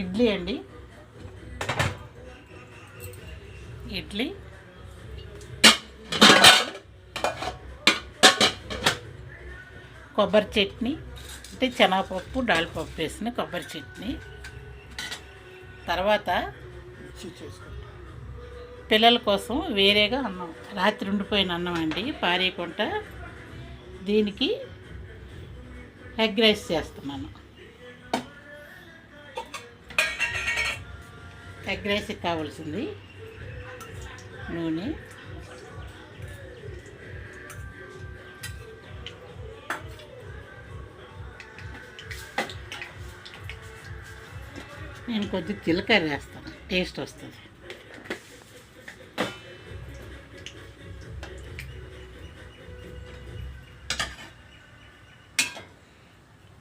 ఇడ్లీ అండి, ఇడ్లీ, కొబ్బరి చట్నీ అంటే శనగపప్పు దాల్పప్పు వేసిన కొబ్బరి చట్నీ. తర్వాత పిల్లల కోసం వేరేగా అన్నం, రాత్రి ఉండిపోయిన అన్నం అండి పారేయకుండా, దీనికి ఎగ్ రైస్ చేస్తున్నాను. ఎగ్ రైస్కి కావాల్సింది నూనె, నేను కొద్దిగా జీలకర్ర వేస్తాను, టేస్ట్ వస్తుంది.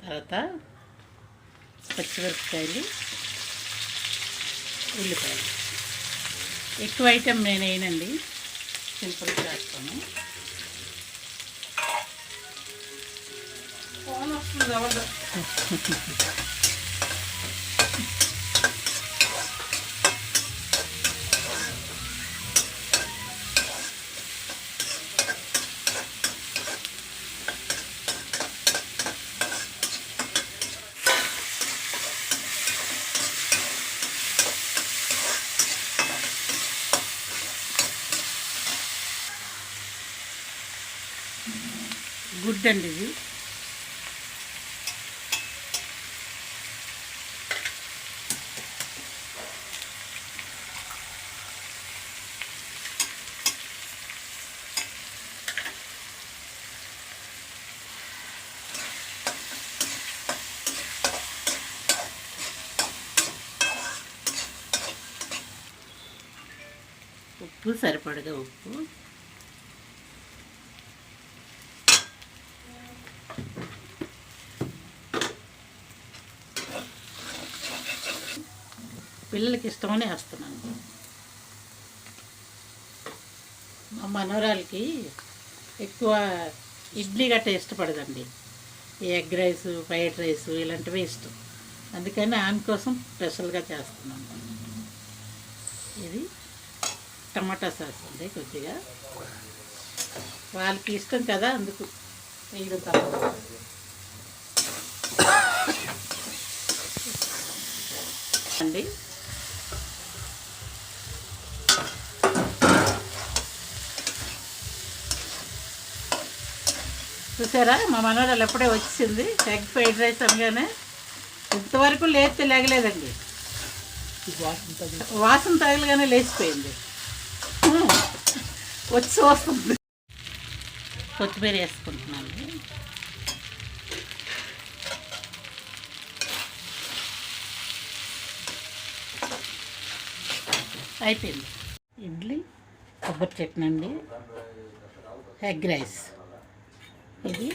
తర్వాత పచ్చిమిరపకాయలు, ఉల్లిపాయలు. ఎక్కువ ఐటెం నేను వేయనండి, సింపుల్గా వేస్తాను. ఫోన్ వస్తుంది ఎవరు. గుడ్ అండి ఇది. ఉప్పు సరిపడగా ఉప్పు, పిల్లలకి ఇష్టమని వేస్తున్నాను. మా మనవరాలకి ఎక్కువ ఇడ్లీ గట్రా ఇష్టపడదండి, ఈ ఎగ్ రైస్, ఫ్రైడ్ రైస్ ఇలాంటివి ఇష్టం. అందుకని ఆమె కోసం స్పెషల్గా చేస్తున్నాను. ఇది టమాటా సాస్ ఉంది కొద్దిగా, వాళ్ళకి ఇష్టం కదా అందుకు వేయడం తప్పదు. అండి చూసారా, మా మనవరాలు ఎప్పుడే వచ్చింది. ఎగ్ ఫ్రైడ్ రైస్ అనగానే ఇంతవరకు లేస్తే లేగలేదండి, వాసన తగలగానే లేచిపోయింది. వచ్చి వస్తుంది. కొత్తిమీర వేసుకుంటున్నాను. అయిపోయింది. ఇడ్లీ, కొబ్బరి చట్నీ అండి, ఎగ్ రైస్, ఇది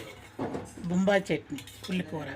బొంబాయి చట్నీ, ఉల్లికూర.